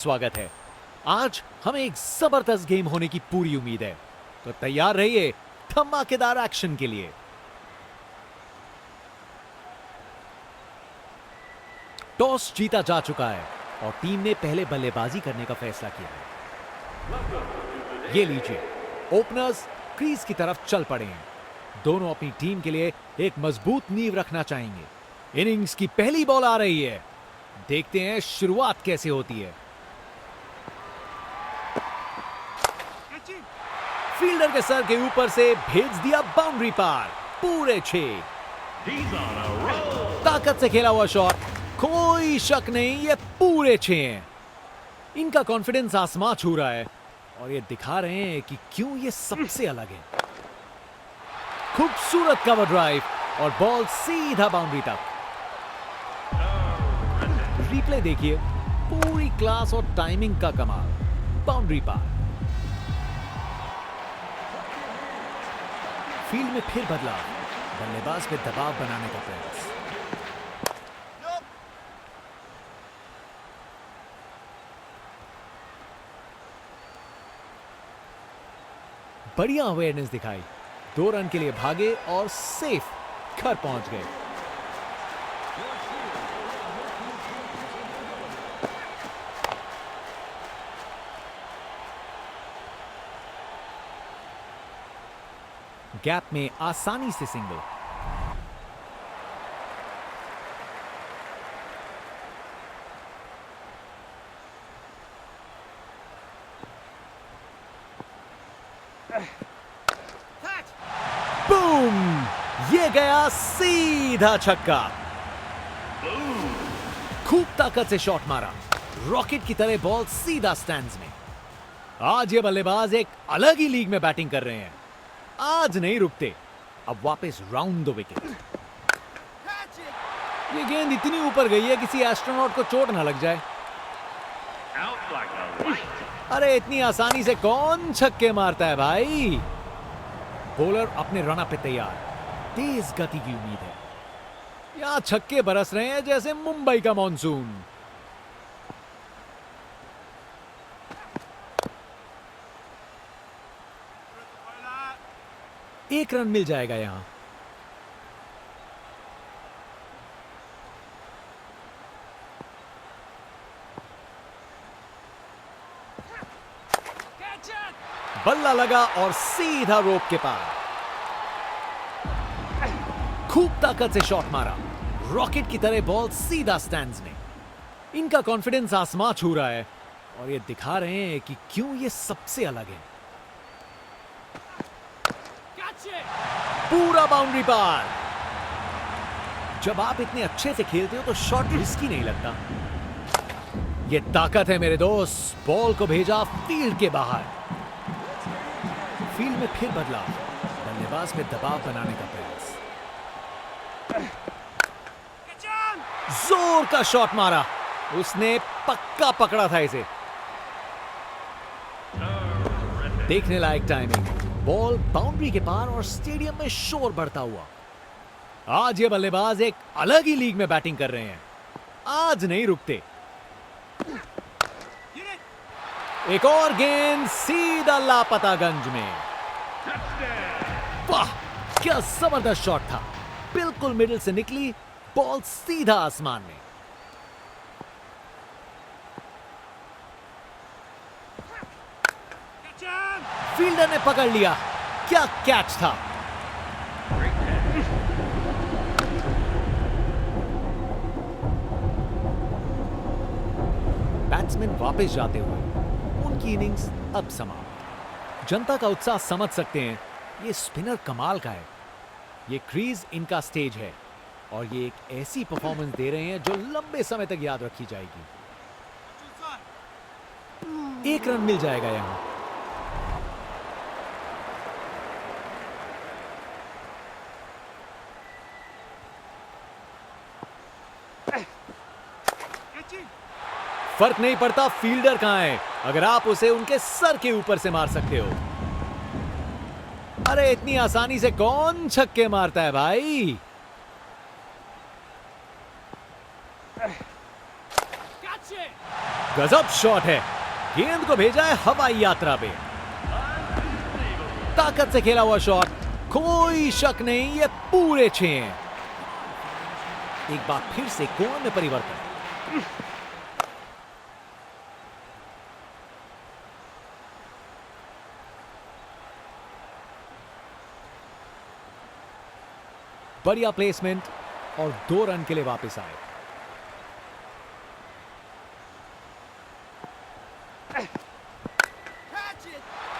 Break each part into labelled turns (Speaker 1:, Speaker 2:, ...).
Speaker 1: स्वागत है। आज हमें एक जबरदस्त गेम होने की पूरी उम्मीद है, तो तैयार रहिए धमाकेदार एक्शन के लिए। टॉस जीता जा चुका है और टीम ने पहले बल्लेबाजी करने का फैसला किया है। ये लीजिए, ओपनर्स क्रीज की तरफ चल पड़े हैं। दोनों अपनी टीम के लिए एक मजबूत नींव रखना चाहेंगे। इनिंग्स की पहली बॉल आ रही है, देखते हैं शुरुआत कैसे होती है। फील्डर के सर के ऊपर से भेज दिया बाउंड्री पार, पूरे 6। ताकत से खेला हुआ शॉट, कोई शक नहीं, ये पूरे 6 हैं। इनका कॉन्फिडेंस आसमां छू रहा है और ये दिखा रहे हैं कि क्यों ये सबसे अलग है। खूबसूरत कवर ड्राइव और बॉल सीधा बाउंड्री तक। रिप्ले देखिए, पूरी क्लास और टाइमिंग का कमाल। बाउंड्री पार। फील्ड में फिर बदलाव, बल्लेबाज पे दबाव बनाने का प्रयास। बढ़िया अवेयरनेस दिखाई, 2 रन के लिए भागे और सेफ घर पहुंच गए। गैप में आसानी से सिंगल। बूम! ये गया सीधा छक्का। खूब ताकत से शॉट मारा, रॉकेट की तरह बॉल सीधा स्टैंड्स में। आज ये बल्लेबाज एक अलग ही लीग में बैटिंग कर रहे हैं। आज नहीं रुकते, अब वापस राउंड द विकेट। ये गेंद इतनी ऊपर गई है किसी एस्ट्रोनॉट को चोट ना लग जाए। अरे इतनी आसानी से कौन छक्के मारता है भाई। बॉलर अपने रन पे तैयार, तेज गति की उम्मीद है। यहां छक्के बरस रहे हैं जैसे मुंबई का मॉनसून। एक रन मिल जाएगा यहां। बल्ला लगा और सीधा रोप के पार। खूब ताकत से शॉट मारा, रॉकेट की तरह बॉल सीधा स्टैंड्स में। इनका कॉन्फिडेंस आसमां छू रहा है और ये दिखा रहे हैं कि क्यों ये सबसे अलग है। पूरा बाउंड्री पार। जब आप इतने अच्छे से खेलते हो तो शॉट रिस्की नहीं लगता। ये ताकत है मेरे दोस्त। बॉल को भेजा फील्ड के बाहर। फील्ड में फिर बदलाव, बल्लेबाज पे दबाव बनाने का प्रयास। जोर का शॉट मारा, उसने पक्का पकड़ा था इसे। देखने लायक टाइमिंग, बॉल बाउंड्री के पार और स्टेडियम में शोर बढ़ता हुआ। आज ये बल्लेबाज एक अलग ही लीग में बैटिंग कर रहे हैं। आज नहीं रुकते। एक और गेंद सीधा लापतागंज में। वाह, क्या जबरदस्त शॉट था। बिल्कुल मिडिल से निकली, बॉल सीधा आसमान में। फील्डर ने पकड़ लिया, क्या कैच था। बैट्समैन वापस जाते हुए, उनकी इनिंग्स अब समाप्त। जनता का उत्साह समझ सकते हैं, ये स्पिनर कमाल का है। ये क्रीज इनका स्टेज है और ये एक ऐसी परफॉर्मेंस दे रहे हैं जो लंबे समय तक याद रखी जाएगी। 1 रन मिल जाएगा यहां। फर्क नहीं पड़ता फील्डर कहां है, अगर आप उसे उनके सर के ऊपर से मार सकते हो। अरे इतनी आसानी से कौन छक्के मारता है भाई। गजब शॉट है, गेंद को भेजा है हवाई यात्रा पे। ताकत से खेला हुआ शॉट, कोई शक नहीं ये पूरे 6 हैं। एक बार फिर से कोण में परिवर्तन। बढ़िया प्लेसमेंट और 2 रन के लिए वापस आए।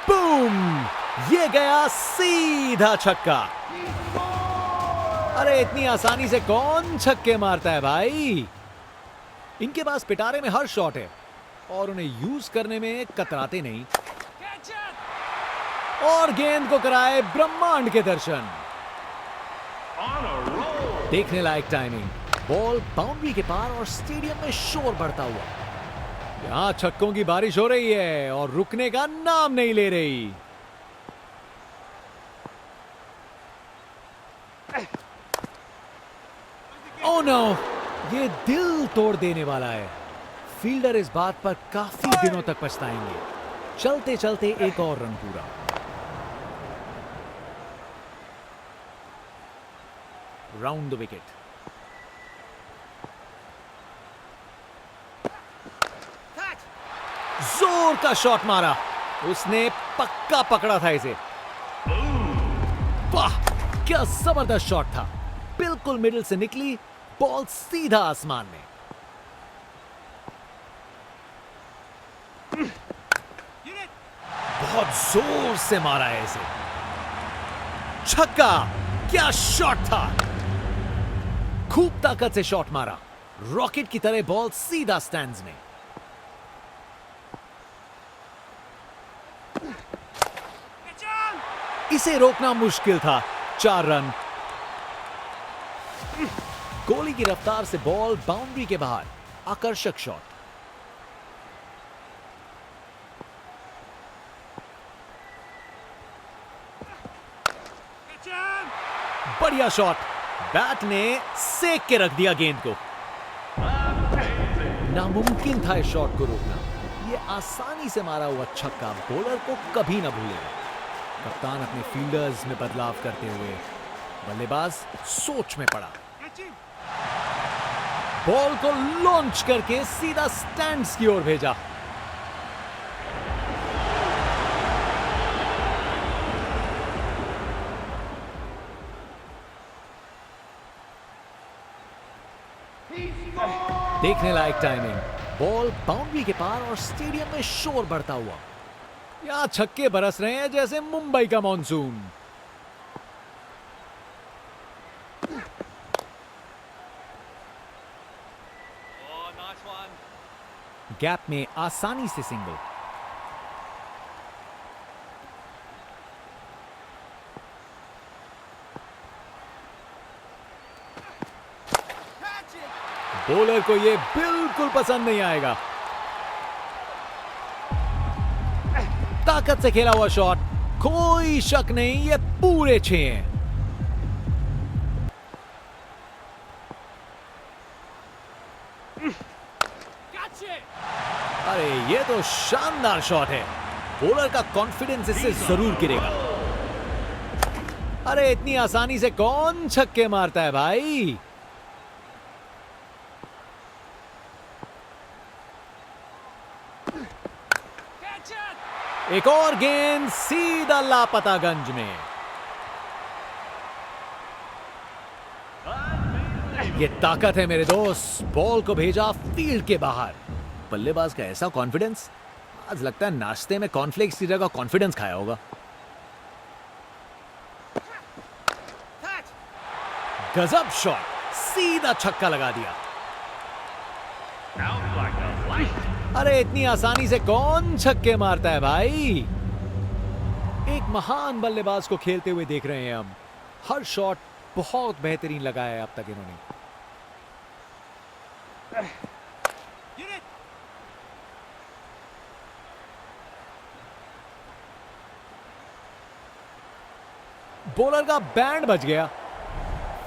Speaker 1: बूम, ये गया सीधा छक्का। अरे इतनी आसानी से कौन छक्के मारता है भाई। इनके पास पिटारे में हर शॉट है और उन्हें यूज करने में कतराते नहीं। और गेंद को कराए ब्रह्मांड के दर्शन। देखने लायक टाइमिंग, बॉल बाउंड्री के पार और स्टेडियम में शोर बढ़ता हुआ। यहां छक्कों की बारिश हो रही है और रुकने का नाम नहीं ले रही। ओह नो, ये दिल तोड़ देने वाला है। फील्डर इस बात पर काफी दिनों तक पछताएंगे। चलते चलते एक और रन पूरा। Round the wicket. जोर का शॉट मारा, उसने पक्का पकड़ा था इसे। वाह, क्या जबरदस्त शॉट था। बिल्कुल मिडिल से निकली, बॉल सीधा आसमान में। बहुत जोर से मारा है इसे। छक्का, क्या शॉट था। खूब ताकत से शॉट मारा, रॉकेट की तरह बॉल सीधा स्टैंड्स में। इसे रोकना मुश्किल था। 4 रन। गोली की रफ्तार से बॉल बाउंड्री के बाहर। आकर्षक शॉट। बढ़िया शॉट, बैट ने सेक के रख दिया गेंद को। नामुमकिन था इस शॉट को रोकना। यह आसानी से मारा हुआ छक्का बॉलर को कभी ना भूलेगा। कप्तान अपने फील्डर्स में बदलाव करते हुए बल्लेबाज सोच में पड़ा। बॉल को लॉन्च करके सीधा स्टैंड्स की ओर भेजा। देखने लायक टाइमिंग, बॉल बाउंड्री के पार और स्टेडियम में शोर बढ़ता हुआ। यहां छक्के बरस रहे हैं जैसे मुंबई का मॉनसून। गैप में आसानी से सिंगल। बॉलर को यह बिल्कुल पसंद नहीं आएगा। ताकत से खेला हुआ शॉट, कोई शक नहीं ये पूरे 6 हैं। अरे ये तो शानदार शॉट है। बॉलर का कॉन्फिडेंस इससे जरूर गिरेगा। अरे इतनी आसानी से कौन छक्के मारता है भाई। एक और गेंद सीधा लापतागंज में। ये ताकत है मेरे दोस्त। बॉल को भेजा फील्ड के बाहर। बल्लेबाज का ऐसा कॉन्फिडेंस, आज लगता है नाश्ते में कॉर्नफ्लेक्स की जगह कॉन्फिडेंस खाया होगा। गजब शॉट, सीधा छक्का लगा दिया। अरे इतनी आसानी से कौन छक्के मारता है भाई। एक महान बल्लेबाज को खेलते हुए देख रहे हैं हम। हर शॉट बहुत बेहतरीन लगा है अब तक इन्होंने। बॉलर का बैंड बज गया।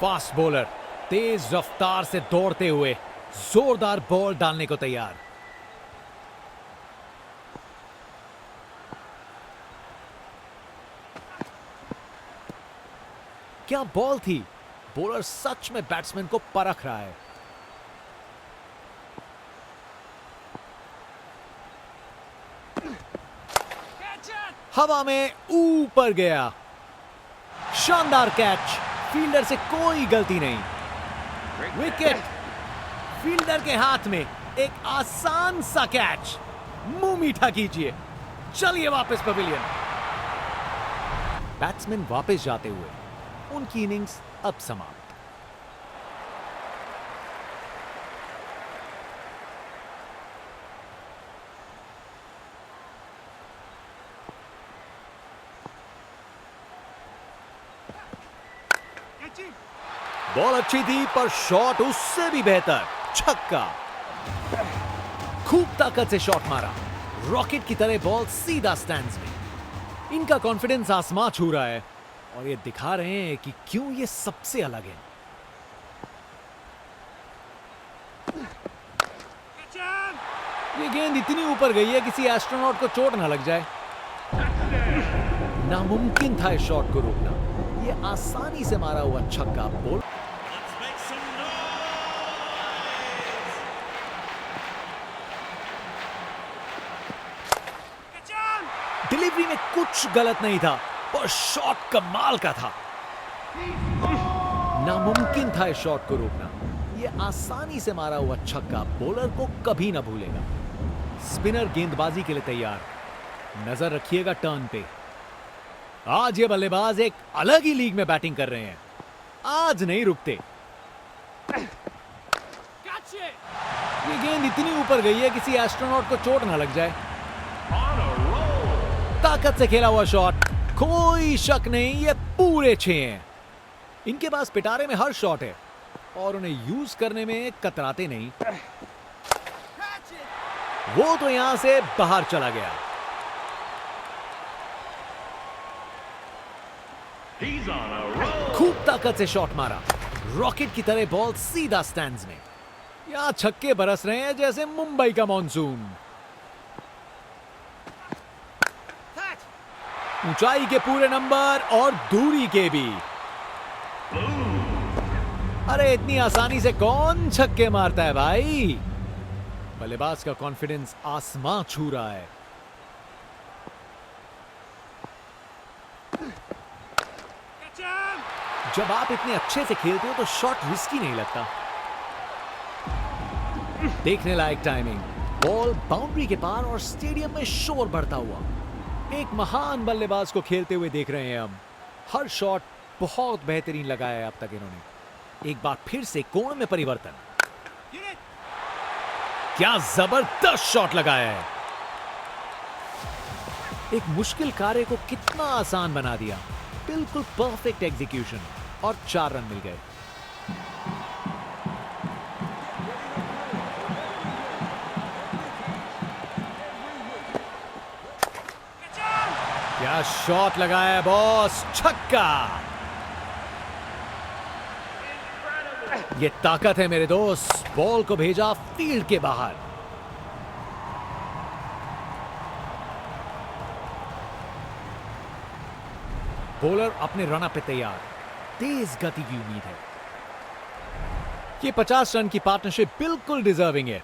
Speaker 1: फास्ट बॉलर तेज रफ्तार से दौड़ते हुए जोरदार बॉल डालने को तैयार। क्या बॉल थी। बॉलर सच में बैट्समैन को परख रहा है। हवा में ऊपर गया। शानदार कैच, फील्डर से कोई गलती नहीं। विकेट। फील्डर के हाथ में एक आसान सा कैच। मुंह मीठा कीजिए, चलिए वापस पवेलियन। बैट्समैन वापस जाते हुए उनकी इनिंग्स अब समाप्त। बॉल अच्छी थी पर शॉट उससे भी बेहतर। छक्का। खूब ताकत से शॉट मारा। रॉकेट की तरह बॉल सीधा स्टैंड्स में। इनका कॉन्फिडेंस आसमां छू रहा है और ये दिखा रहे हैं कि क्यों ये सबसे अलग है। ये गेंद इतनी ऊपर गई है किसी एस्ट्रोनॉट को चोट ना लग जाए। नामुमकिन था इस शॉट को रोकना। ये आसानी से मारा हुआ छक्का। बॉल डिलीवरी में कुछ गलत नहीं था पर शॉट कमाल का था। नामुमकिन था इस शॉट को रोकना। यह आसानी से मारा हुआ छक्का बॉलर को कभी ना भूलेगा। स्पिनर गेंदबाजी के लिए तैयार। नजर रखिएगा टर्न पे। आज ये बल्लेबाज एक अलग ही लीग में बैटिंग कर रहे हैं। आज नहीं रुकते। ये गेंद इतनी ऊपर गई है किसी एस्ट्रोनॉट को चोट ना लग जाए। ताकत से खेला हुआ शॉट। कोई शक नहीं ये पूरे 6 हैं। इनके पास पिटारे में हर शॉट है और उन्हें यूज करने में कतराते नहीं। वो तो यहां से बाहर चला गया। खूब ताकत से शॉट मारा। रॉकेट की तरह बॉल सीधा स्टैंड्स में। यहां छक्के बरस रहे हैं जैसे मुंबई का मॉनसून। ऊंचाई के पूरे नंबर और दूरी के भी। अरे इतनी आसानी से कौन छक्के मारता है भाई। बल्लेबाज का कॉन्फिडेंस आसमां छू रहा है। जब आप इतने अच्छे से खेलते हो तो शॉट रिस्की नहीं लगता। देखने लायक टाइमिंग। बॉल बाउंड्री के पार और स्टेडियम में शोर बढ़ता हुआ। एक महान बल्लेबाज को खेलते हुए देख रहे हैं हम। हर शॉट बहुत बेहतरीन लगाया है अब तक इन्होंने। एक बार फिर से कोण में परिवर्तन। क्या जबरदस्त शॉट लगाया है। एक मुश्किल कार्य को कितना आसान बना दिया। बिल्कुल परफेक्ट एग्जीक्यूशन और 4 रन मिल गए। क्या शॉट लगाया है बॉस। छक्का। ये ताकत है मेरे दोस्त। बॉल को भेजा फील्ड के बाहर। बॉलर अपने रन पे तैयार। तेज गति की उम्मीद है। ये 50 रन की पार्टनरशिप बिल्कुल डिजर्विंग है।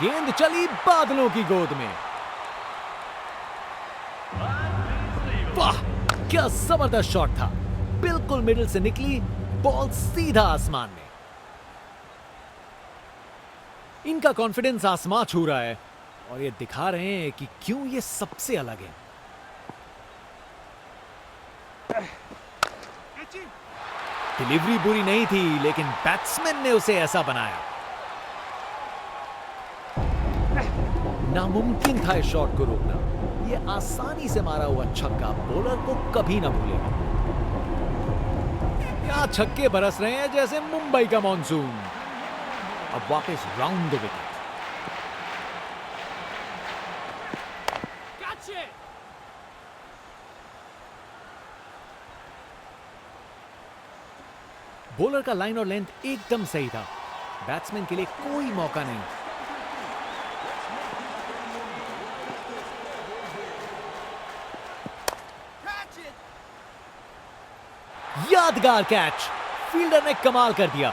Speaker 1: गेंद चली बादलों की गोद में। वाह क्या जबरदस्त शॉट था। बिल्कुल मिडिल से निकली बॉल सीधा आसमान में। इनका कॉन्फिडेंस आसमां छू रहा है और ये दिखा रहे हैं कि क्यों ये सबसे अलग है। डिलीवरी बुरी नहीं थी लेकिन बैट्समैन ने उसे ऐसा बनाया। नामुमकिन था इस शॉट को रोकना। यह आसानी से मारा हुआ छक्का बॉलर को कभी ना भूलेगा। यहां छक्के बरस रहे हैं जैसे मुंबई का मॉनसून। अब वापस राउंड द विकेट। बॉलर का लाइन और लेंथ एकदम सही था। बैट्समैन के लिए कोई मौका नहीं। यादगार कैच, फील्डर ने कमाल कर दिया।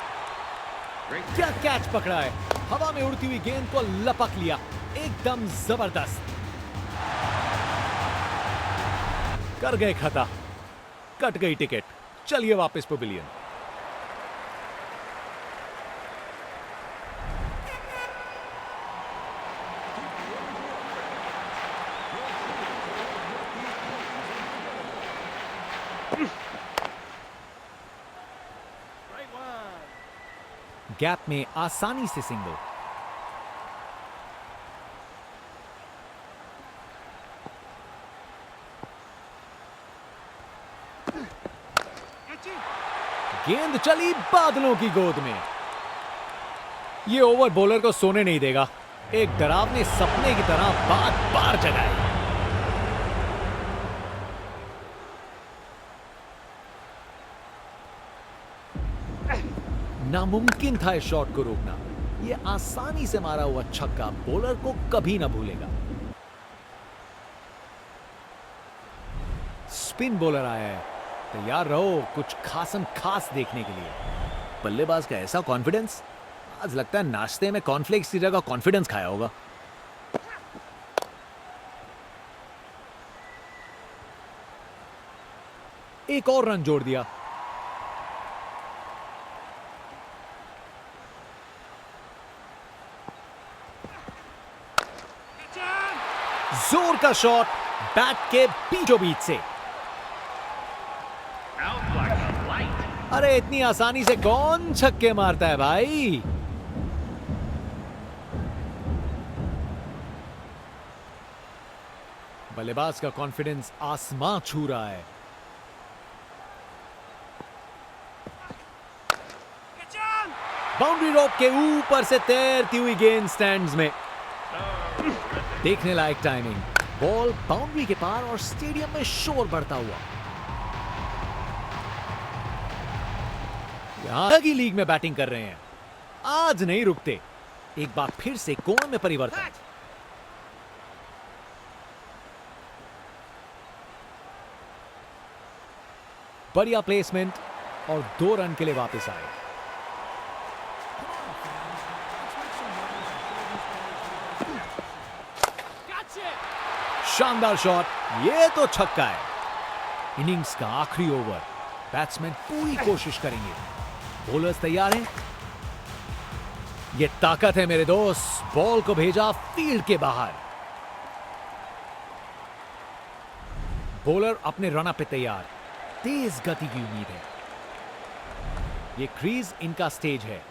Speaker 1: क्या कैच पकड़ा है, हवा में उड़ती हुई गेंद को लपक लिया, एकदम जबरदस्त। कर गए खता, कट गई टिकट, चलिए वापस पवेलियन। गैप में आसानी से सिंगल। गेंद चली बादलों की गोद में। ये ओवर बॉलर को सोने नहीं देगा, एक डरावने सपने की तरह बार बार जगाए। नामुमकिन था इस शॉट को रोकना। ये आसानी से मारा हुआ छक्का बॉलर को कभी ना भूलेगा। स्पिन बॉलर आया है, तैयार रहो कुछ खासम खास देखने के लिए। बल्लेबाज का ऐसा कॉन्फिडेंस, आज लगता है नाश्ते में कॉर्नफ्लेक्स की जगह कॉन्फिडेंस खाया होगा। एक और रन जोड़ दिया। जोर का शॉट बैट के बीचों बीच से। अरे इतनी आसानी से कौन छक्के मारता है भाई। बल्लेबाज का कॉन्फिडेंस आसमां छू रहा है। बाउंड्री रोप के ऊपर से तैरती हुई गेंद स्टैंड्स में। देखने लायक टाइमिंग, बॉल बाउंड्री के पार और स्टेडियम में शोर बढ़ता हुआ। यहां की लीग में बैटिंग कर रहे हैं, आज नहीं रुकते। एक बार फिर से कोण में परिवर्तन। बढ़िया प्लेसमेंट और 2 रन के लिए वापस आए। शानदार शॉट, ये तो छक्का है। इनिंग्स का आखिरी ओवर, बैट्समैन पूरी कोशिश करेंगे। बॉलर्स तैयार हैं। ये ताकत है मेरे दोस्त, बॉल को भेजा फील्ड के बाहर। बॉलर अपने रन अप पे तैयार, तेज गति की उम्मीद है। ये क्रीज इनका स्टेज है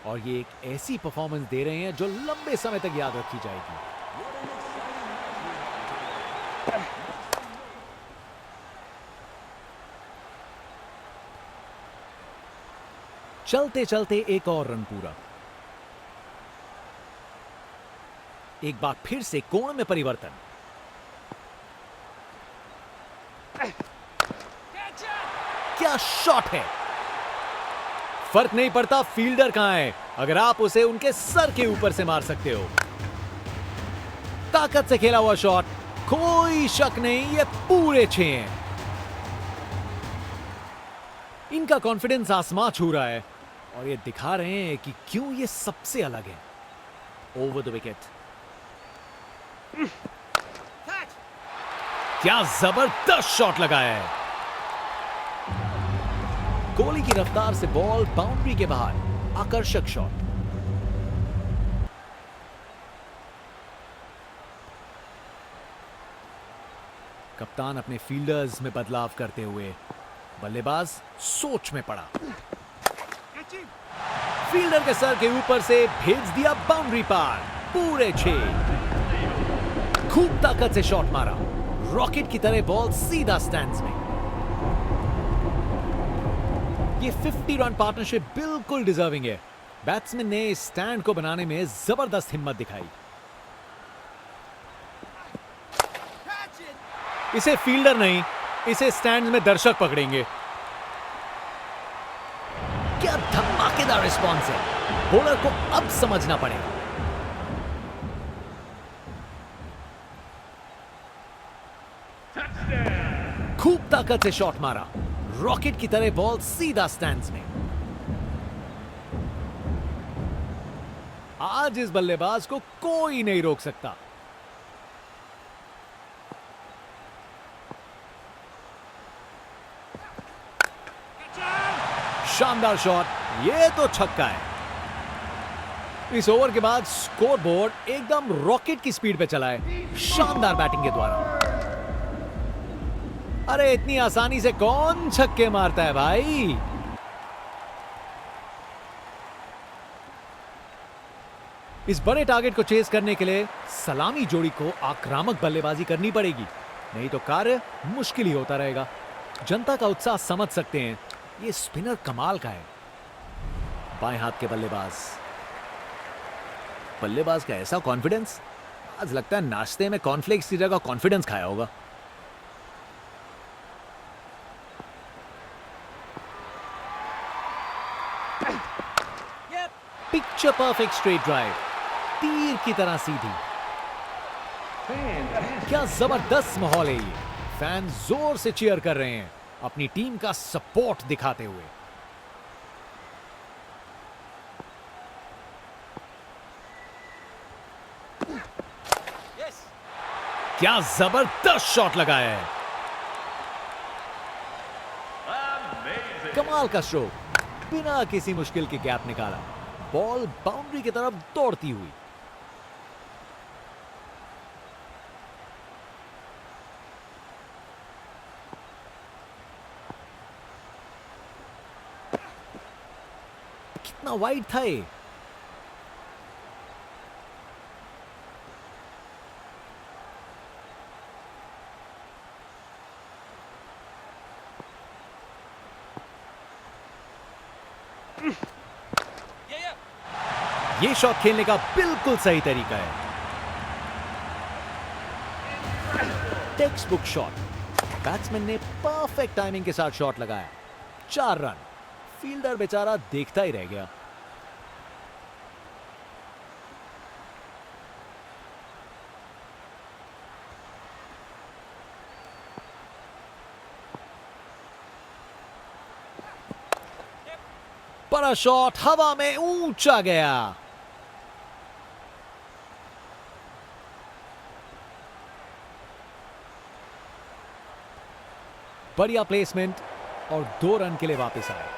Speaker 1: और ये एक ऐसी परफॉर्मेंस दे रहे हैं जो लंबे समय तक याद रखी जाएगी। चलते चलते एक और रन पूरा। एक बार फिर से कोण में परिवर्तन। क्या शॉट है, फर्क नहीं पड़ता फील्डर कहां है, अगर आप उसे उनके सर के ऊपर से मार सकते हो। ताकत से खेला हुआ शॉट, कोई शक नहीं ये पूरे 6 हैं। इनका कॉन्फिडेंस आसमां छू रहा है और ये दिखा रहे हैं कि क्यों ये सबसे अलग है। Over the wicket. क्या जबरदस्त शॉट लगाया है। कोहली की रफ्तार से बॉल बाउंड्री के बाहर, आकर्षक शॉट। कप्तान अपने फील्डर्स में बदलाव करते हुए बल्लेबाज सोच में पड़ा। फील्डर के सर के ऊपर से भेज दिया बाउंड्री पार, पूरे 6। खूब ताकत से शॉट मारा, रॉकेट की तरह बॉल सीधा स्टैंड्स में। ये 50 रन पार्टनरशिप बिल्कुल डिजर्विंग है। बैट्समैन ने इस स्टैंड को बनाने में जबरदस्त हिम्मत दिखाई। इसे फील्डर नहीं, इसे स्टैंड में दर्शक पकड़ेंगे। क्या धमाकेदार रिस्पॉन्स है, बॉलर को अब समझना पड़ेगा। खूब ताकत से शॉट मारा, रॉकेट की तरह बॉल सीधा स्टैंड्स में। आज इस बल्लेबाज को कोई नहीं रोक सकता। शानदार शॉट, ये तो छक्का है। इस ओवर के बाद स्कोर बोर्ड एकदम रॉकेट की स्पीड पे चला है, शानदार बैटिंग के द्वारा। अरे इतनी आसानी से कौन छक्के मारता है भाई। इस बड़े टारगेट को चेस करने के लिए सलामी जोड़ी को आक्रामक बल्लेबाजी करनी पड़ेगी, नहीं तो कार्य मुश्किल ही होता रहेगा। जनता का उत्साह समझ सकते हैं, ये स्पिनर कमाल का है। बाएं हाथ के बल्लेबाज का ऐसा कॉन्फिडेंस, आज लगता है नाश्ते में कॉर्नफ्लेक्स की जगह कॉन्फिडेंस खाया होगा। पिक्चर परफेक्ट स्ट्रेट ड्राइव, तीर की तरह सीधी। क्या जबरदस्त माहौल है ये। फैन जोर से चीयर कर रहे हैं, अपनी टीम का सपोर्ट दिखाते हुए। क्या जबरदस्त शॉट लगाया है। कमाल का स्ट्रोक, बिना किसी मुश्किल के गैप निकाला, बॉल बाउंड्री की तरफ दौड़ती हुई। कितना वाइड था ये। ये शॉट खेलने का बिल्कुल सही तरीका है। टेक्स्ट बुक शॉट, बैट्समैन ने परफेक्ट टाइमिंग के साथ शॉट लगाया। 4 रन, फील्डर बेचारा देखता ही रह गया। बड़ा शॉट हवा में ऊंचा गया। बढ़िया प्लेसमेंट और 2 रन के लिए वापस आए।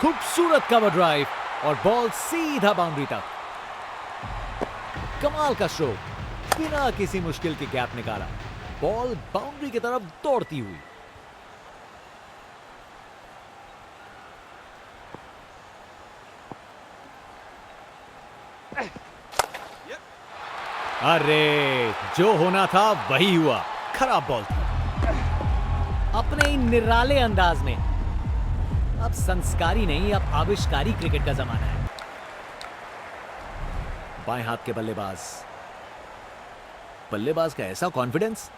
Speaker 1: खूबसूरत कवर ड्राइव और बॉल सीधा बाउंड्री तक। कमाल का स्ट्रोक, बिना किसी मुश्किल के गैप निकाला, बॉल बाउंड्री की तरफ दौड़ती हुई। अरे जो होना था वही हुआ, खराब बॉल थी। अपने ही निराले अंदाज में, अब संस्कारी नहीं, अब आविष्कारी क्रिकेट का जमाना है। बाएं हाथ के बल्लेबाज का ऐसा कॉन्फिडेंस,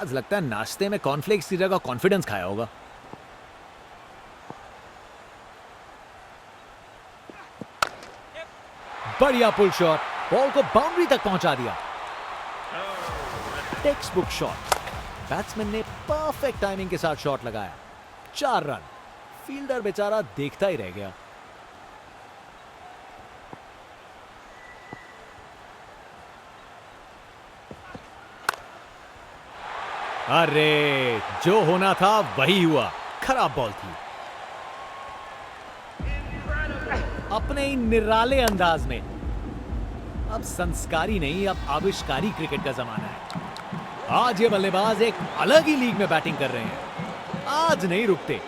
Speaker 1: आज लगता है नाश्ते में कॉर्नफ्लेक्स की जगह कॉन्फिडेंस खाया होगा। बढ़िया पुल शॉट, बॉल को बाउंड्री तक पहुंचा दिया। टेक्स्ट बुक शॉट, बैट्समैन ने परफेक्ट टाइमिंग के साथ शॉट लगाया। 4 रन, फील्डर बेचारा देखता ही रह गया। अरे जो होना था वही हुआ, खराब बॉल थी। अपने ही निराले अंदाज में, अब संस्कारी नहीं, अब आविष्कारी क्रिकेट का जमाना है। आज ये बल्लेबाज एक अलग ही लीग में बैटिंग कर रहे हैं, आज नहीं रुकते।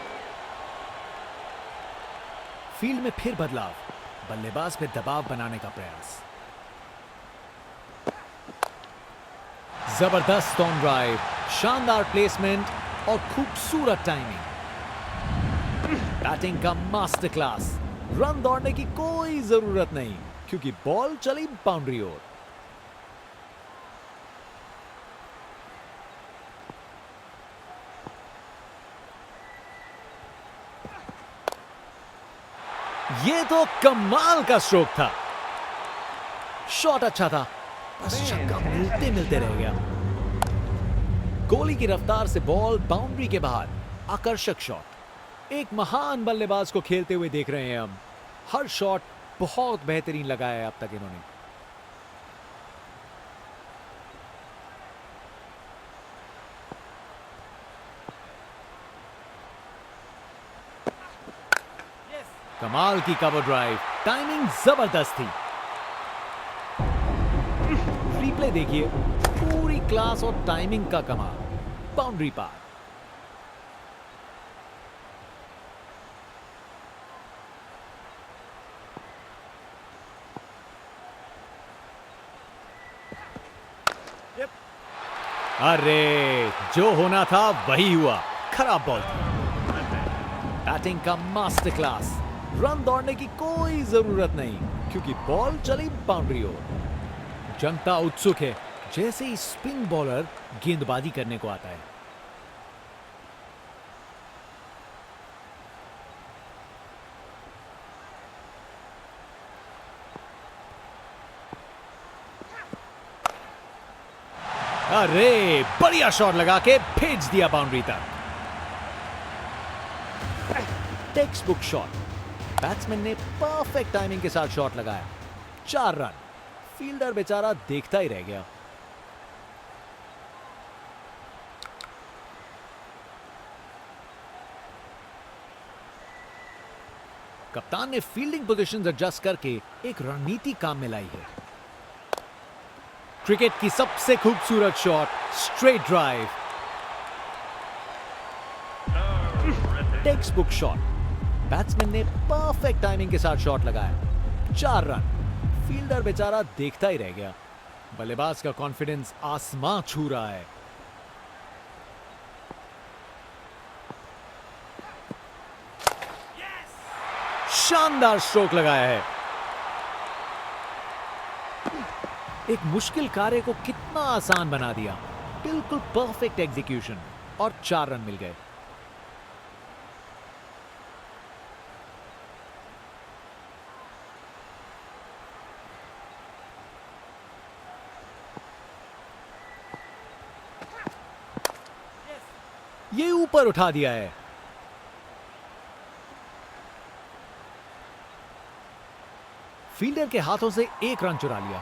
Speaker 1: फील्ड में फिर बदलाव, बल्लेबाज पे दबाव बनाने का प्रयास। जबरदस्त ऑन ड्राइव, शानदार प्लेसमेंट और खूबसूरत टाइमिंग। बैटिंग का मास्टर क्लास, रन दौड़ने की कोई जरूरत नहीं, क्योंकि बॉल चली बाउंड्री ओर। ये तो कमाल का स्ट्रोक था। शॉट अच्छा था, बस छक्का मिलते मिलते रह गया। गोली की रफ्तार से बॉल बाउंड्री के बाहर। आकर्षक शॉट। एक महान बल्लेबाज को खेलते हुए देख रहे हैं हम। हर शॉट बहुत बेहतरीन लगा है अब तक इन्होंने। कमाल की कवर ड्राइव, टाइमिंग जबरदस्त थी। रिप्ले देखिए, पूरी क्लास और टाइमिंग का कमाल। बाउंड्री पार। अरे, जो होना था वही हुआ। खराब बॉल थी। बैटिंग का मास्टर क्लास। रन दौड़ने की कोई जरूरत नहीं, क्योंकि बॉल चली बाउंड्री ओर। जनता उत्सुक है, जैसे ही स्पिन बॉलर गेंदबाजी करने को आता है। अरे, बढ़िया शॉट लगा के भेज दिया बाउंड्री तक। Text book shot. बैट्समैन ने परफेक्ट टाइमिंग के साथ शॉट लगाया। 4 रन। फील्डर बेचारा देखता ही रह गया। कप्तान ने फील्डिंग पोजीशंस एडजस्ट करके एक रणनीति काम में लाई है। क्रिकेट की सबसे खूबसूरत shot, straight drive. Text book shot. Batsman ने परफेक्ट टाइमिंग के साथ शॉट लगाया। 4 रन। फील्डर बेचारा देखता ही रह गया। बल्लेबाज का कॉन्फिडेंस आसमां छू रहा है। शानदार स्ट्रोक लगाया है। एक मुश्किल कार्य को कितना आसान बना दिया। बिल्कुल परफेक्ट एग्जीक्यूशन और 4 रन मिल गए। ये ऊपर उठा दिया है। फील्डर के हाथों से 1 रन चुरा लिया।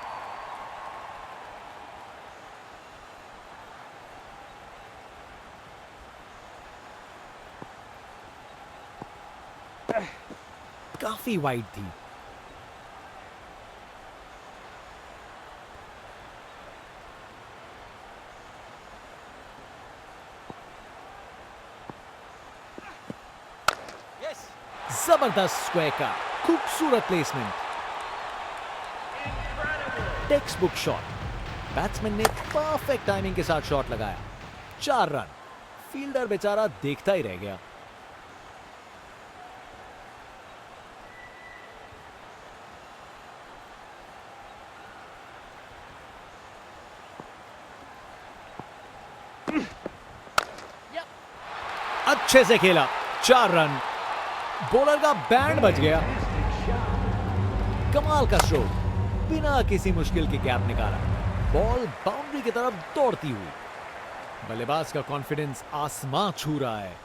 Speaker 1: काफी वाइड थी। जबरदस्त स्क्वायर का खूबसूरत placement. Text book shot. Batsman ने परफेक्ट टाइमिंग के साथ शॉट लगाया। 4 रन। फील्डर बेचारा देखता ही रह गया। अच्छे से खेला। 4 रन। बॉलर का बैंड बच गया। कमाल का स्ट्रोक, बिना किसी मुश्किल के गैप निकाला। बॉल बाउंड्री की तरफ दौड़ती हुई। बल्लेबाज का कॉन्फिडेंस आसमां छू रहा है।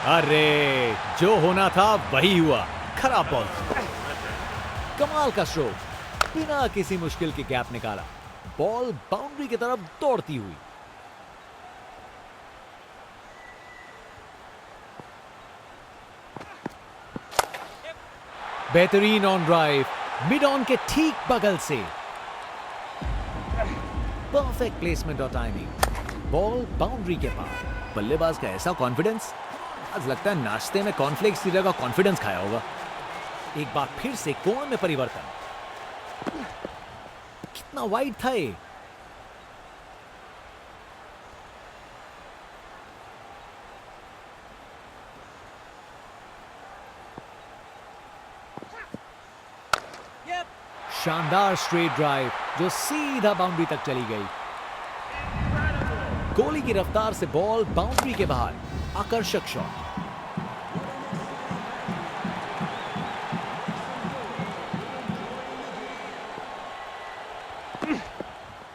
Speaker 1: अरे, जो होना था वही हुआ। खराब बॉल। कमाल का स्ट्रोक, बिना किसी मुश्किल के गैप निकाला। बॉल बाउंड्री की तरफ दौड़ती हुई। बेहतरीन ऑन ड्राइव, मिड ऑन के ठीक बगल से। परफेक्ट प्लेसमेंट और टाइमिंग। बॉल बाउंड्री के पार। बल्लेबाज का ऐसा कॉन्फिडेंस, आज लगता है नाश्ते में कॉर्नफ्लेक्स की जगह कॉन्फिडेंस खाया होगा। एक बार फिर से कोण में परिवर्तन। कितना वाइड था ये। शानदार स्ट्रेट ड्राइव जो सीधा बाउंड्री तक चली गई। गोली की रफ्तार से बॉल बाउंड्री के बाहर, आकर्षक शॉट।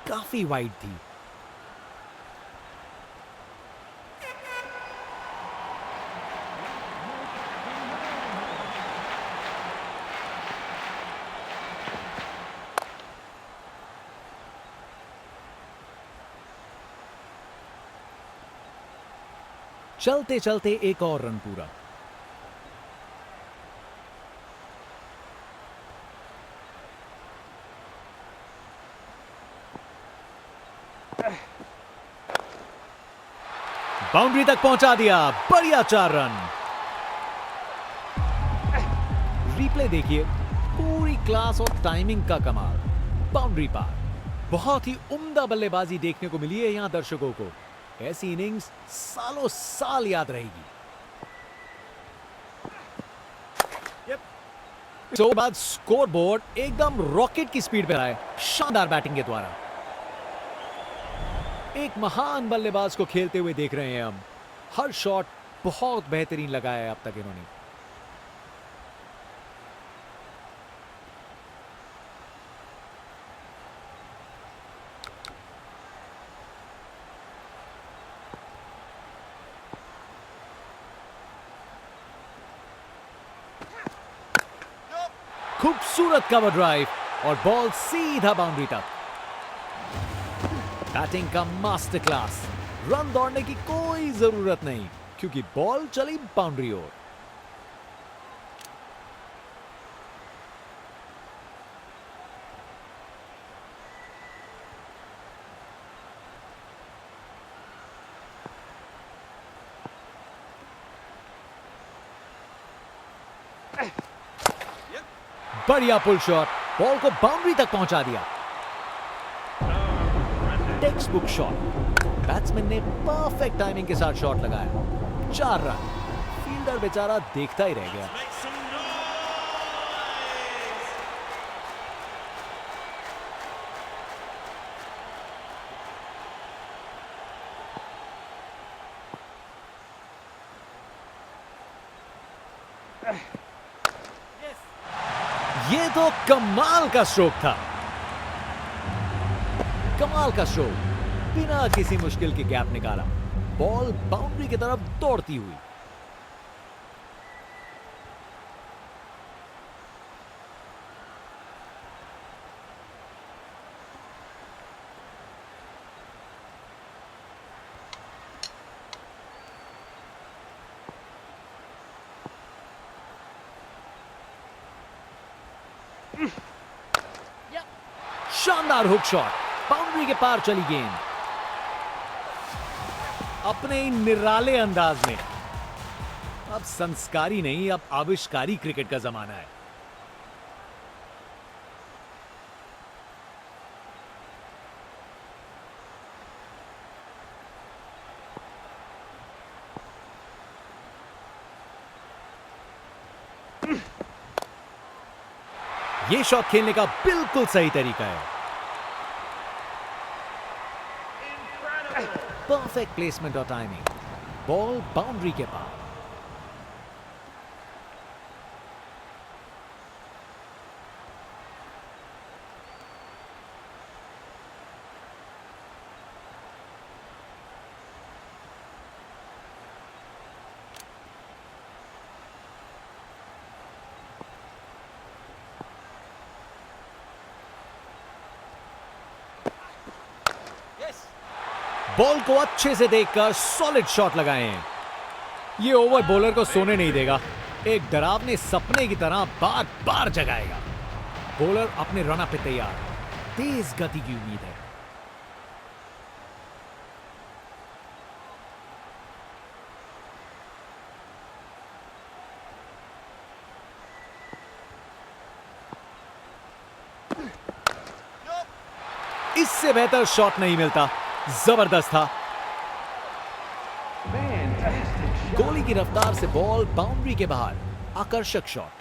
Speaker 1: काफी वाइड थी। चलते चलते एक और रन पूरा। बाउंड्री तक पहुंचा दिया, बढ़िया 4 रन। रिप्ले देखिए, पूरी क्लास और टाइमिंग का कमाल। बाउंड्री पार, बहुत ही उम्दा बल्लेबाजी देखने को मिली है यहां दर्शकों को। ऐसी इनिंग्स सालों साल याद रहेगी। इसके बाद स्कोर बोर्ड एकदम रॉकेट की स्पीड पर आए, शानदार बैटिंग के द्वारा। एक महान बल्लेबाज को खेलते हुए देख रहे हैं हम। हर शॉट बहुत बेहतरीन लगाया है अब तक इन्होंने। खूबसूरत कवर ड्राइव और बॉल सीधा बाउंड्री तक। बैटिंग का मास्टर क्लास। रन दौड़ने की कोई जरूरत नहीं क्योंकि बॉल चली बाउंड्री ओर। बढ़िया पुल शॉट, बॉल को बाउंड्री तक पहुंचा दिया। टेक्स्ट बुक शॉट, बैट्समैन ने परफेक्ट टाइमिंग के साथ शॉट लगाया। 4 रन। फील्डर बेचारा देखता ही रह गया। ये तो कमाल का स्ट्रोक था। कमाल का स्ट्रोक, बिना किसी मुश्किल के गैप निकाला। बॉल बाउंड्री की तरफ दौड़ती हुई। शानदार हुक शॉट, बाउंड्री के पार चली गेंद। अपने ही निराले अंदाज में। अब संस्कारी नहीं, अब आविष्कारी क्रिकेट का जमाना है। ये शॉट खेलने का बिल्कुल सही तरीका है। परफेक्ट प्लेसमेंट और टाइमिंग। बॉल बाउंड्री के पार। बॉल को अच्छे से देखकर सॉलिड शॉट लगाए हैं। ये ओवर बॉलर को सोने नहीं देगा, एक डरावने सपने की तरह बार बार जगाएगा। बॉलर अपने रन पे तैयार, तेज गति की उम्मीद है। इससे बेहतर शॉट नहीं मिलता, जबरदस्त था। गोली की रफ्तार से बॉल बाउंड्री के बाहर, आकर्षक शॉट।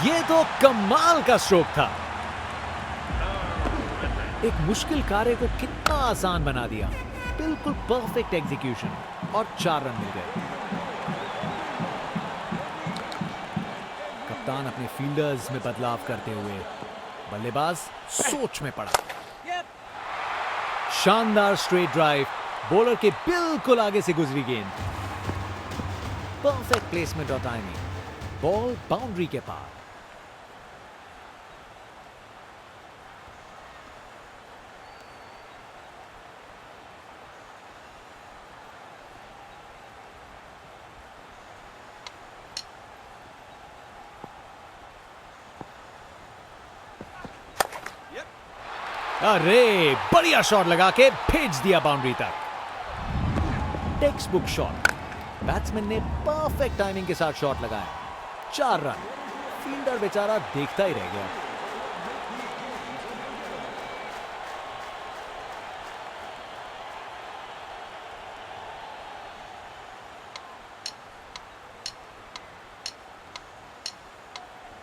Speaker 1: ये तो कमाल का स्ट्रोक था। एक मुश्किल कार्य को कितना आसान बना दिया। बिल्कुल परफेक्ट एग्जीक्यूशन और 4 रन मिल गए। कप्तान अपने फील्डर्स में बदलाव करते हुए बल्लेबाज सोच में पड़ा। शानदार स्ट्रेट ड्राइव, बॉलर के बिल्कुल आगे से गुजरी गेंद। परफेक्ट प्लेसमेंट और टाइमिंग, बॉल बाउंड्री के पार। अरे बढ़िया शॉट लगा के भेज दिया बाउंड्री तक। Text book shot. बैट्समैन ने परफेक्ट टाइमिंग के साथ शॉट लगाया। 4 रन। फील्डर बेचारा देखता ही रह गया।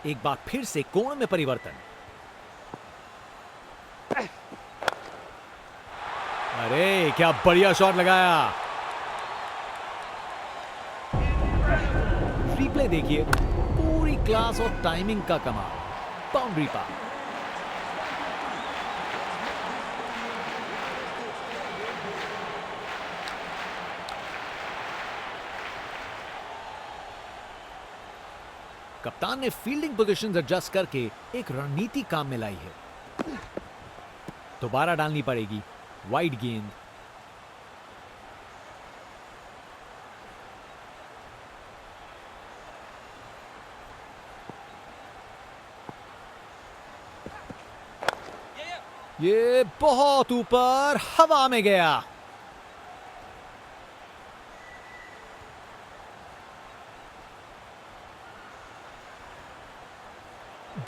Speaker 1: एक बार फिर से कोण में परिवर्तन। अरे क्या बढ़िया शॉट लगाया। रिप्ले देखिए, पूरी क्लास और टाइमिंग का कमाल। बाउंड्री पार। कप्तान ने फील्डिंग पोजीशंस एडजस्ट करके एक रणनीति काम में लाई है। दोबारा डालनी पड़ेगी वाइड गेंद। ये बहुत ऊपर हवा में गया।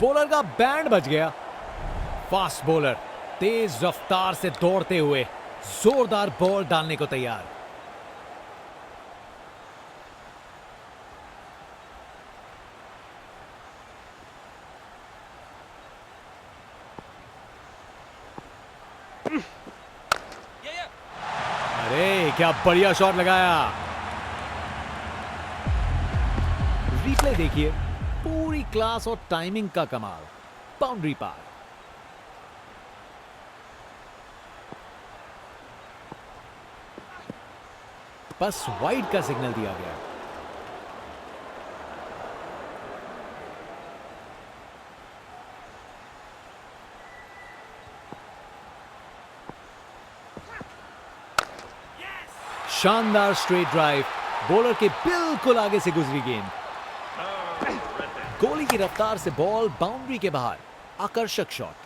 Speaker 1: बॉलर का बैंड बच गया। फास्ट बॉलर तेज रफ्तार से दौड़ते हुए जोरदार बॉल डालने को तैयार। अरे क्या बढ़िया शॉट लगाया। रिप्ले देखिए, पूरी क्लास और टाइमिंग का कमाल। बाउंड्री पार। बस वाइड का सिग्नल दिया गया। शानदार स्ट्रेट ड्राइव, बॉलर के बिल्कुल आगे से गुजरी गेंद। गोली की रफ्तार से बॉल बाउंड्री के बाहर। आकर्षक शॉट।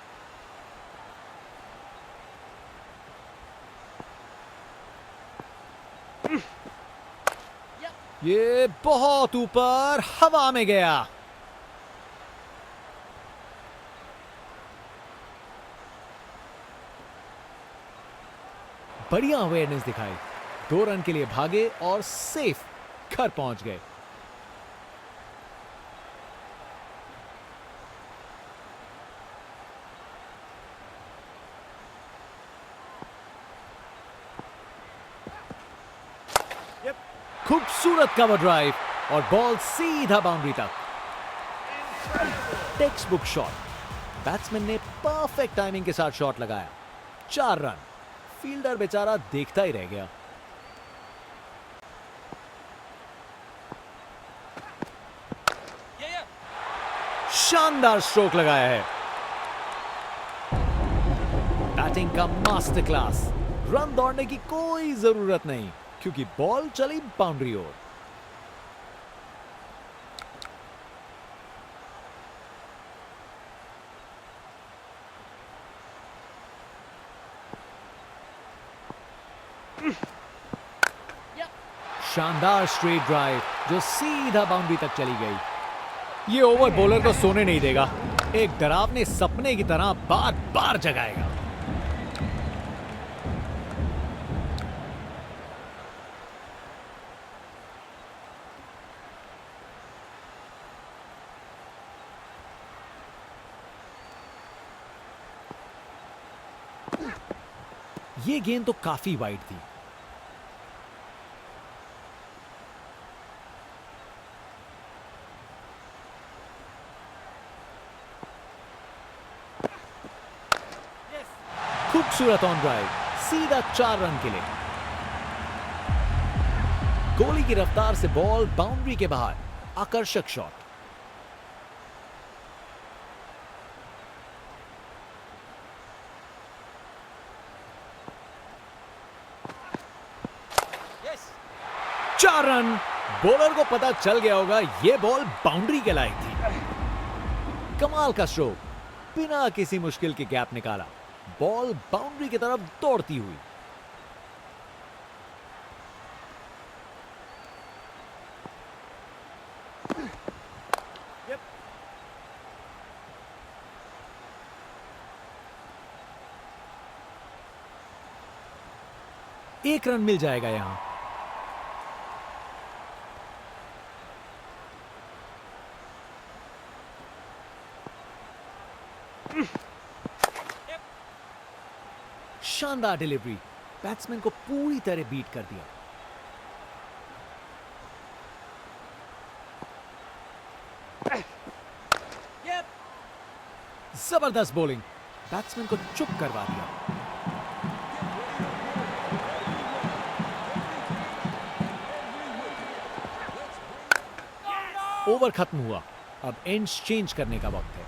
Speaker 1: ये बहुत ऊपर हवा में गया। बढ़िया अवेयरनेस दिखाई। 2 रन के लिए भागे और सेफ घर पहुंच गए। खूबसूरत कवर ड्राइव और बॉल सीधा बाउंड्री तक। Text book shot. बैट्समैन ने परफेक्ट टाइमिंग के साथ शॉट लगाया। 4 रन। फील्डर बेचारा देखता ही रह गया। शानदार स्ट्रोक लगाया है। बैटिंग का मास्टर क्लास। रन दौड़ने की कोई जरूरत नहीं क्योंकि बॉल चली बाउंड्री ओर। शानदार स्ट्रेट ड्राइव जो सीधा बाउंड्री तक चली गई। ये ओवर बॉलर को सोने नहीं देगा। एक डरावने सपने की तरह बार बार जगाएगा। ये गेंद तो काफी वाइड थी। खूबसूरत ऑन ड्राइव, सीधा 4 रन के लिए। गोली की रफ्तार से बॉल बाउंड्री के बाहर, आकर्षक शॉट। चार रन। बॉलर को पता चल गया होगा यह बॉल बाउंड्री के लायक थी। कमाल का स्ट्रोक, बिना किसी मुश्किल के गैप निकाला, बॉल बाउंड्री की तरफ दौड़ती हुई। एक रन मिल जाएगा यहां। शानदार डिलीवरी, बैट्समैन को पूरी तरह बीट कर दिया। जबरदस्त बॉलिंग, बैट्समैन को चुप करवा दिया। ओवर खत्म हुआ, अब एंड्स चेंज करने का वक्त है।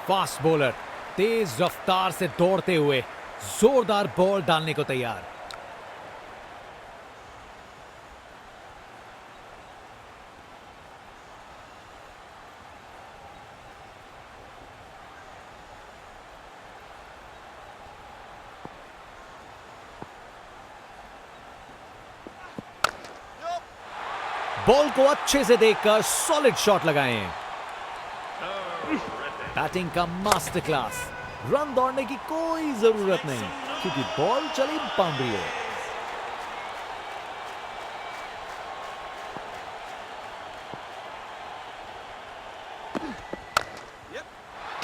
Speaker 1: फास्ट बॉलर तेज रफ्तार से दौड़ते हुए जोरदार बॉल डालने को तैयार। बॉल को अच्छे से देखकर सॉलिड शॉट लगाए हैं। बैटिंग का मास्टर क्लास, रन दौड़ने की कोई जरूरत नहीं क्योंकि बॉल चली बाउंड्री है।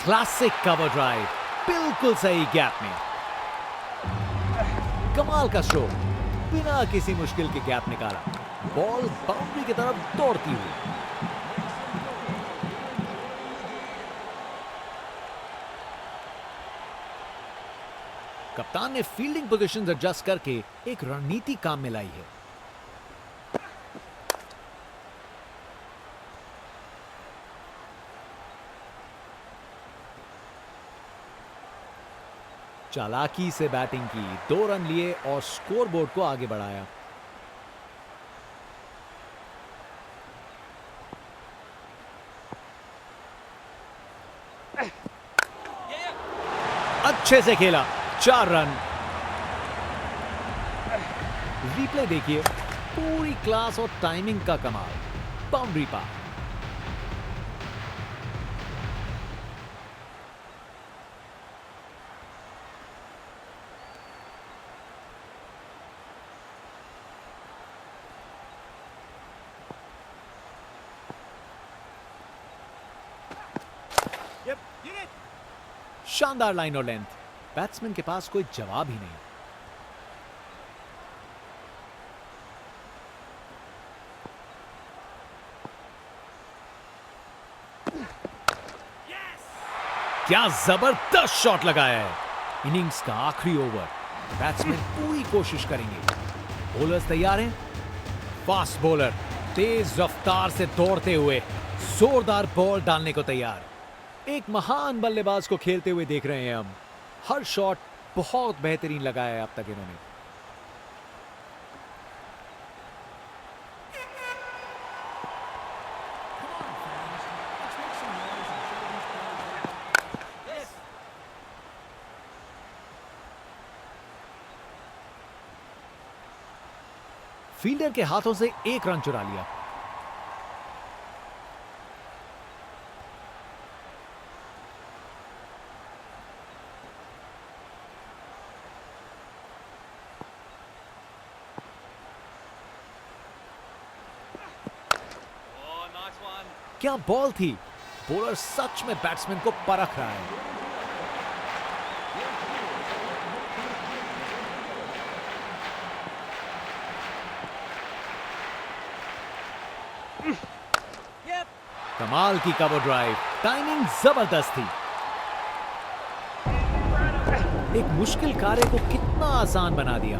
Speaker 1: क्लासिक कवर ड्राइव, बिल्कुल सही गैप में। कमाल का स्ट्रोक, बिना किसी मुश्किल के गैप निकाला, बॉल बाउंड्री की तरफ दौड़ती हुई। कप्तान ने फील्डिंग पोजीशंस एडजस्ट करके एक रणनीति काम में लाई है। चालाकी से बैटिंग की, 2 रन लिए और स्कोरबोर्ड को आगे बढ़ाया। अच्छे से खेला, 4 रन। रिप्ले देखिए, पूरी क्लास और टाइमिंग का कमाल, बाउंड्री पार। शानदार लाइन और लेंथ, बैट्समैन के पास कोई जवाब ही नहीं। क्या जबरदस्त शॉट लगाया है। इनिंग्स का आखिरी ओवर, बैट्समैन पूरी कोशिश करेंगे। बॉलर्स तैयार हैं। फास्ट बॉलर तेज रफ्तार से दौड़ते हुए जोरदार बॉल डालने को तैयार। एक महान बल्लेबाज को खेलते हुए देख रहे हैं हम। हर शॉट बहुत बेहतरीन लगाया है अब तक इन्होंने। फील्डर के हाथों से 1 रन चुरा लिया। क्या बॉल थी, बॉलर सच में बैट्समैन को परख रहा है। कमाल की कवर ड्राइव, टाइमिंग जबरदस्त थी। एक मुश्किल कार्य को कितना आसान बना दिया।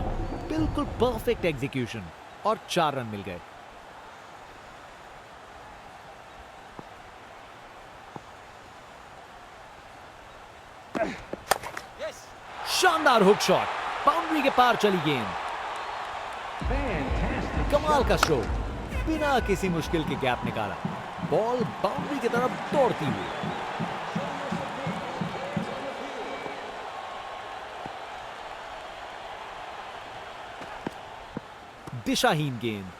Speaker 1: बिल्कुल परफेक्ट एग्जीक्यूशन और 4 रन मिल गए। शानदार हुक शॉट, बाउंड्री के पार चली गेंद। कमाल का स्ट्रोक, बिना किसी मुश्किल के गैप निकाला। बॉल बाउंड्री की तरफ दौड़ती हुई। दिशाहीन गेंद।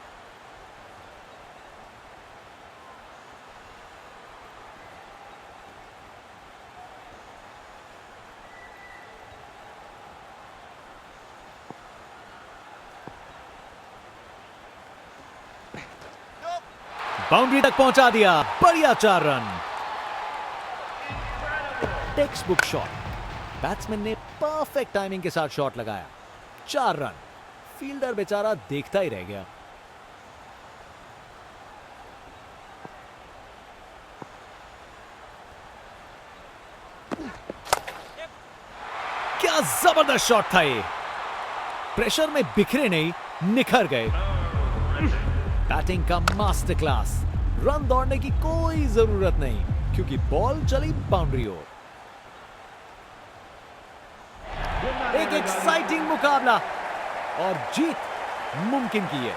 Speaker 1: बाउंड्री तक पहुंचा दिया, बढ़िया 4 run. Text book shot, batsman ने परफेक्ट टाइमिंग के साथ शॉट लगाया। 4 रन। फील्डर बेचारा देखता ही रह गया। क्या जबरदस्त शॉट था ये। प्रेशर में बिखरे नहीं, निखर गए। बैटिंग का मास्टर क्लास। रन दौड़ने की कोई जरूरत नहीं क्योंकि बॉल चली बाउंड्री ओर। एक एक्साइटिंग मुकाबला और जीत मुमकिन की है।